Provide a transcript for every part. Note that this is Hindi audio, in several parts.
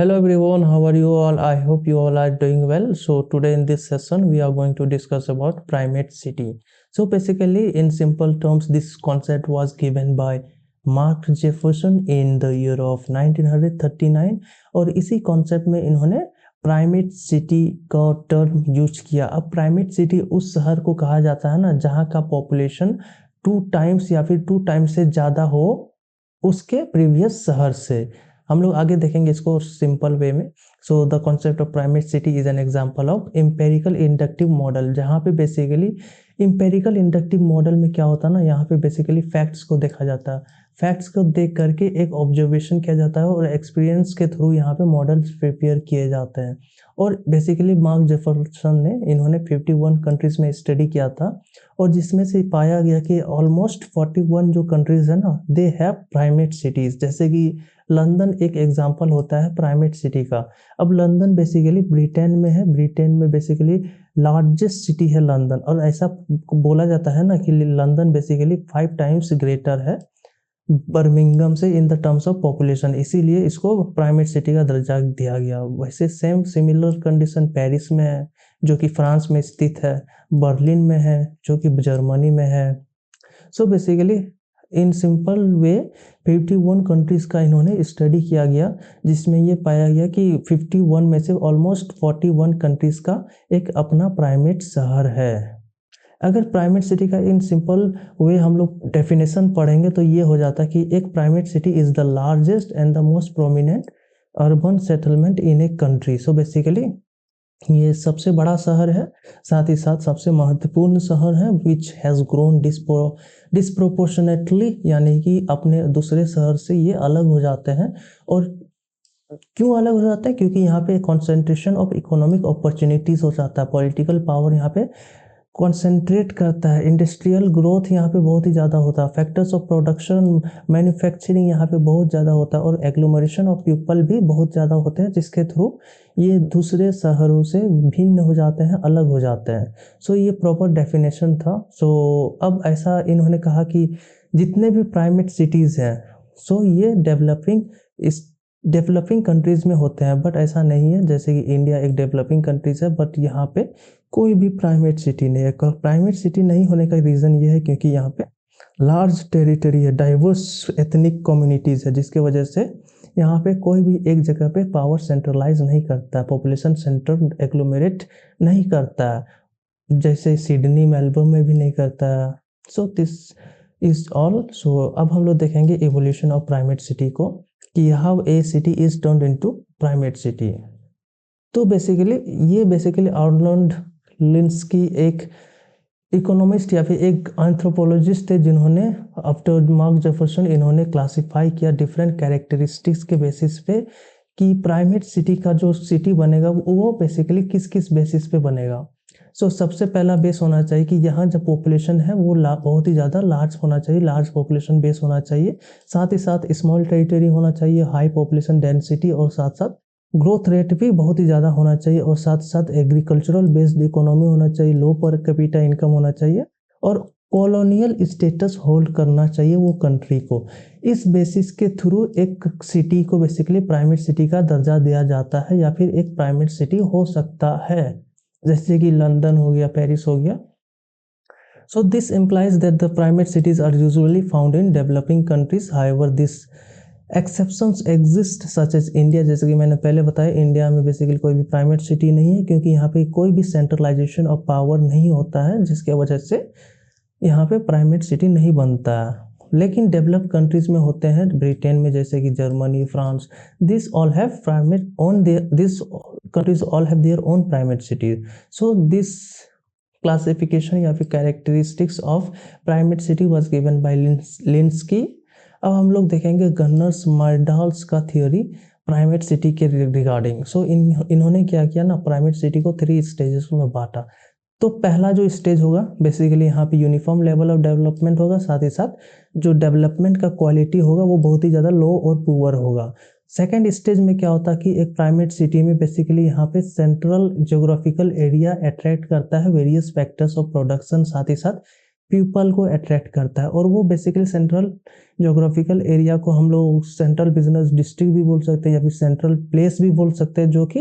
Hello everyone, how are you all? I hope you all are doing well. So today in this session we are going to discuss about primate city. So basically in simple terms this concept was given by mark Jefferson in the year of 1939 और इसी कॉन्सेप्ट में इन्होंने प्राइमेट सिटी का टर्म यूज किया। अब प्राइमेट सिटी उस शहर को कहा जाता है ना जहाँ का पॉपुलेशन 2 टाइम्स या फिर 2 टाइम्स से ज़्यादा हो उसके प्रीवियस शहर से। हम लोग आगे देखेंगे इसको सिंपल वे में। So the concept of primate city is an example of empirical inductive model, जहाँ पे बेसिकली एम्पेरिकल इंडक्टिव मॉडल में क्या होता है ना, यहाँ पे बेसिकली फैक्ट्स को देखा जाता है, फैक्ट्स को देख करके एक ऑब्जर्वेशन किया जाता है और एक्सपीरियंस के थ्रू यहाँ पे मॉडल्स प्रिपेयर किए जाते हैं। और बेसिकली मार्क जेफरसन ने इन्होंने 51 कंट्रीज में स्टडी किया था और जिसमें से पाया गया कि ऑलमोस्ट 41 जो कंट्रीज है ना दे हैव प्राइमेट सिटीज। जैसे कि लंदन एक एग्जांपल होता है प्राइमेट सिटी का। अब लंदन बेसिकली ब्रिटेन में है, ब्रिटेन में बेसिकली लार्जेस्ट सिटी है लंदन, और ऐसा बोला जाता है ना कि लंदन बेसिकली 5 टाइम्स ग्रेटर है बर्मिंघम से in the terms of population, इसीलिए इसको प्राइमेट सिटी का दर्जा दिया गया। वैसे सेम सिमिलर कंडीशन पेरिस में है जो कि फ्रांस में स्थित है, बर्लिन में है जो कि जर्मनी में है। So basically in simple way 51 countries का इन्होंने स्टडी किया गया, जिसमें ये पाया गया कि 51 में से ऑलमोस्ट 41 कंट्रीज का एक अपना प्राइमेट शहर है। अगर प्राइमेट सिटी का इन सिंपल वे हम लोग डेफिनेशन पढ़ेंगे तो ये हो जाता है कि एक primate city is the largest and the most prominent urban settlement in a country. So basically ये सबसे बड़ा शहर है, साथ ही साथ सबसे महत्वपूर्ण शहर है विच हैज़ ग्रोन डिस्प्रोपोर्शनेटली, यानी कि अपने दूसरे शहर से ये अलग हो जाते हैं। और क्यों अलग हो जाता है? क्योंकि यहाँ पे कॉन्सेंट्रेशन ऑफ इकोनॉमिक अपॉर्चुनिटीज़ हो जाता है, पॉलिटिकल पावर यहाँ पे कॉन्सेंट्रेट करता है, इंडस्ट्रियल ग्रोथ यहाँ पे बहुत ही ज़्यादा होता है, फैक्टर्स ऑफ प्रोडक्शन मैन्युफैक्चरिंग यहाँ पे बहुत ज़्यादा होता है, और एग्लोमरेशन ऑफ पीपल भी बहुत ज़्यादा होते हैं, जिसके थ्रू ये दूसरे शहरों से भिन्न हो जाते हैं, अलग हो जाते हैं। सो ये प्रॉपर डेफिनेशन था। सो अब ऐसा इन्होंने कहा कि जितने भी प्राइमेट सिटीज़ हैं सो ये डेवलपिंग कंट्रीज़ में होते हैं, बट ऐसा नहीं है। जैसे कि इंडिया एक डेवलपिंग कंट्रीज़ है बट यहाँ पे कोई भी प्राइमेट सिटी नहीं है। प्राइमेट सिटी नहीं होने का रीज़न ये है क्योंकि यहाँ पे लार्ज टेरिटरी है, डाइवर्स एथनिक कम्युनिटीज़ है, जिसके वजह से यहाँ पे कोई भी एक जगह पे पावर सेंट्रलाइज नहीं करता, पॉपुलेशन सेंटर एग्लोमेरेट नहीं करता, जैसे सिडनी मेलबर्न में भी नहीं करता। So this is all. So अब हम लोग देखेंगे एवोल्यूशन ऑफ प्राइमेट सिटी को, कि how a city is turned into primate city. तो बेसिकली आर्नोल्ड लिंस्की एक इकोनॉमिस्ट या फिर एक एंथ्रोपोलॉजिस्ट है जिन्होंने आफ्टर मार्क जेफरसन इन्होंने क्लासिफाई किया डिफरेंट कैरेक्टरिस्टिक्स के बेसिस पे कि प्राइमेट सिटी का जो सिटी बनेगा वो बेसिकली किस किस बेसिस पे बनेगा। सो सबसे पहला बेस होना चाहिए कि यहाँ जो पॉपुलेशन है वो बहुत ही ज़्यादा लार्ज होना चाहिए, लार्ज पॉपुलेशन बेस होना चाहिए, साथ ही साथ स्मॉल टेरिटरी होना चाहिए, हाई पॉपुलेशन डेंसिटी, और साथ साथ ग्रोथ रेट भी बहुत ही ज़्यादा होना चाहिए, और साथ साथ एग्रीकल्चरल बेस्ड इकोनॉमी होना चाहिए, लो पर कैपिटा इनकम होना चाहिए, और कॉलोनियल स्टेटस होल्ड करना चाहिए वो कंट्री को। इस बेसिस के थ्रू एक सिटी को बेसिकली प्राइमेट सिटी का दर्जा दिया जाता है या फिर एक प्राइमेट सिटी हो सकता है, जैसे कि लंदन हो गया, पेरिस हो गया। So this implies that the primate cities are usually found in developing countries. However, this exceptions exist such as India, जैसे कि मैंने पहले बताया इंडिया में बेसिकली कोई भी प्राइमेट सिटी नहीं है क्योंकि यहाँ पे कोई भी सेंट्रलाइजेशन ऑफ पावर नहीं होता है, जिसके वजह से यहाँ पे प्राइमेट सिटी नहीं बनता है। लेकिन डेवलप कंट्रीज में होते हैं, ब्रिटेन में जैसे कि Germany, France, this all have primate on this countries all have their own primate cities. So this classification या फिर characteristics of primate city was given by Linsky. अब हम लोग देखेंगे गन्नर्स मार्डाल्स का थियोरी प्राइमेट सिटी के रिगार्डिंग। सो इन्होंने क्या किया ना, प्राइमेट सिटी को 3 स्टेजेस में बांटा। तो पहला जो स्टेज होगा बेसिकली यहाँ पे यूनिफॉर्म लेवल ऑफ डेवलपमेंट होगा, साथ ही साथ जो डेवलपमेंट का क्वालिटी होगा वो बहुत ही ज़्यादा लो और पुअर होगा। सेकेंड स्टेज में क्या होता है कि एक प्राइमेट सिटी में बेसिकली यहाँ पे सेंट्रल ज्योग्राफिकल एरिया अट्रैक्ट करता है वेरियस फैक्टर्स ऑफ प्रोडक्शन, साथ ही साथ पीपल को अट्रैक्ट करता है। और वो बेसिकली सेंट्रल ज्योग्राफिकल एरिया को हम लोग सेंट्रल बिजनेस डिस्ट्रिक्ट भी बोल सकते हैं या फिर सेंट्रल प्लेस भी बोल सकते हैं, जो कि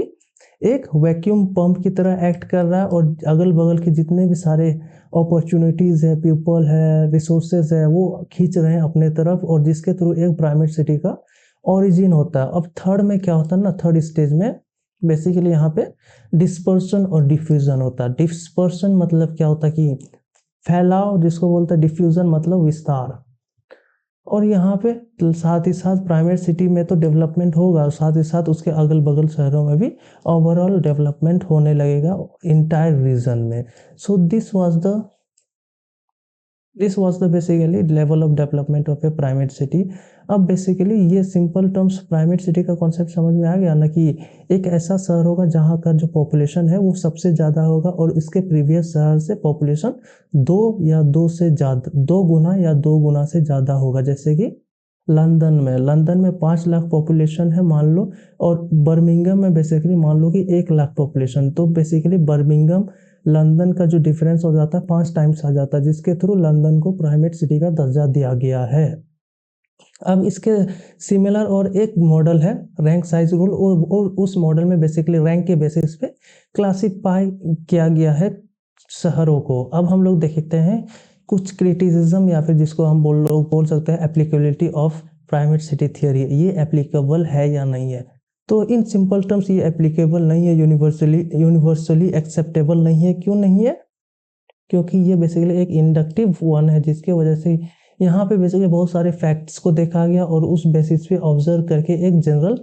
एक वैक्यूम पंप की तरह एक्ट कर रहा है और अगल बगल के जितने भी सारे अपॉर्चुनिटीज़ है, पीपल है, रिसोर्सेज है, वो खींच रहे हैं अपने तरफ, और जिसके थ्रू एक प्राइमेट सिटी का ओरिजिन होता है। अब थर्ड में क्या होता है ना, थर्ड स्टेज में बेसिकली यहाँ पे डिस्पर्सन और डिफ्यूजन होता है। डिस्पर्सन मतलब क्या होता है कि फैलाव, जिसको बोलते हैं डिफ्यूजन मतलब विस्तार। और यहाँ पे साथ ही साथ प्राइमेट सिटी में तो डेवलपमेंट होगा, साथ ही साथ उसके अगल बगल शहरों में भी ओवरऑल डेवलपमेंट होने लगेगा इंटायर रीजन में। So this was the basically level of development of A primate city. अब बेसिकली ये सिंपल टर्म्स प्राइमेट सिटी का कॉन्सेप्ट समझ में आ गया ना, कि एक ऐसा शहर होगा जहाँ का जो पॉपुलेशन है वो सबसे ज़्यादा होगा और इसके प्रीवियस शहर से पॉपुलेशन दो गुना या दो गुना से ज़्यादा होगा। जैसे कि लंदन में 5 लाख पॉपुलेशन है मान लो, और बर्मिंघम में बेसिकली मान लो कि 1 लाख पॉपुलेशन। तो बेसिकली बर्मिंघम लंदन का जो डिफरेंस हो जाता है 5 टाइम्स आ जाता है, जिसके थ्रू लंदन को प्राइमेट सिटी का दर्जा दिया गया है। अब इसके सिमिलर और एक मॉडल है रैंक साइज रूल, और उस मॉडल में बेसिकली रैंक के बेसिस पे क्लासिफाई किया गया है शहरों को। अब हम लोग देखते हैं कुछ क्रिटिसिज्म या फिर जिसको हम बोल सकते हैं applicability of primate city theory, ये एप्लीकेबल है या नहीं है। तो इन सिंपल टर्म्स ये एप्लीकेबल नहीं है, यूनिवर्सली एक्सेप्टेबल नहीं है। क्यों नहीं है? क्योंकि ये बेसिकली एक इंडक्टिव वन है, जिसके वजह से यहाँ पे बेसिकली बहुत सारे फैक्ट्स को देखा गया और उस बेसिस पे ऑब्जर्व करके एक जनरल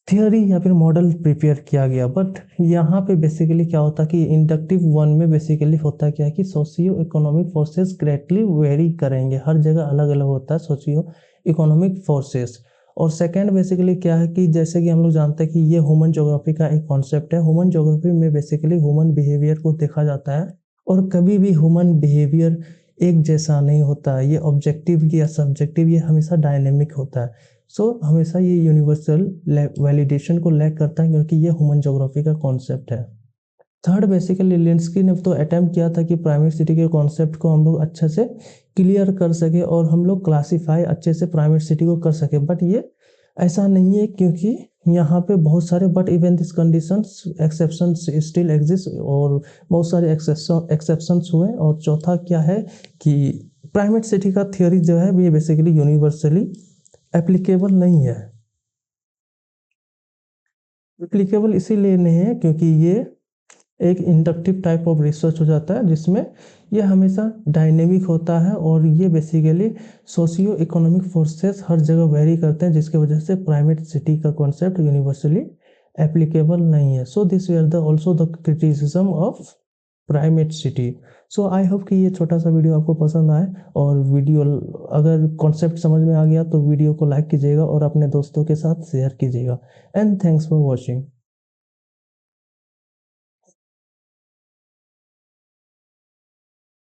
थियोरी या फिर मॉडल प्रिपेयर किया गया। बट यहाँ पे बेसिकली क्या होता है कि इंडक्टिव वन में बेसिकली होता क्या है कि socio economic forces greatly very करेंगे, हर जगह अलग अलग होता है सोशियो इकोनॉमिक फोर्सेस। और सेकंड बेसिकली क्या है कि जैसे कि हम लोग जानते हैं कि ये ह्यूमन ज्योग्राफी का एक कॉन्सेप्ट है। ह्यूमन ज्योग्राफी में बेसिकली ह्यूमन बिहेवियर को देखा जाता है, और कभी भी ह्यूमन बिहेवियर एक जैसा नहीं होता है, ये ऑब्जेक्टिव या सब्जेक्टिव, ये हमेशा डायनेमिक होता है। सो हमेशा ये यूनिवर्सल वैलिडेशन को लैक करता है, क्योंकि ये ह्यूमन ज्योग्राफी का कॉन्सेप्ट है। थर्ड बेसिकली लिंस्की ने तो अटेम्प्ट किया था कि प्राइमेट सिटी के कॉन्सेप्ट को हम लोग अच्छे से क्लियर कर सके और हम लोग क्लासीफाई अच्छे से प्राइमेट सिटी को कर सके। बट ये ऐसा नहीं है, क्योंकि यहाँ पे बहुत सारे but even this conditions exceptions still exist, और बहुत सारे एक्सेप्शंस हुए। और चौथा क्या है कि प्राइमेट सिटी का थियोरी जो है ये बेसिकली यूनिवर्सली एप्लीकेबल नहीं है। एप्लीकेबल इसीलिए नहीं है क्योंकि ये एक इंडक्टिव टाइप ऑफ रिसर्च हो जाता है, जिसमें ये हमेशा डायनेमिक होता है और ये बेसिकली सोशियो इकोनॉमिक फोर्सेस हर जगह वेरी करते हैं, जिसकी वजह से प्राइमेट सिटी का कॉन्सेप्ट यूनिवर्सली एप्लीकेबल नहीं है। So this where the also the criticism of primate city. So I hope कि ये छोटा सा वीडियो आपको पसंद आए, और वीडियो अगर कॉन्सेप्ट समझ में आ गया तो वीडियो को लाइक कीजिएगा और अपने दोस्तों के साथ शेयर कीजिएगा। And thanks for watching.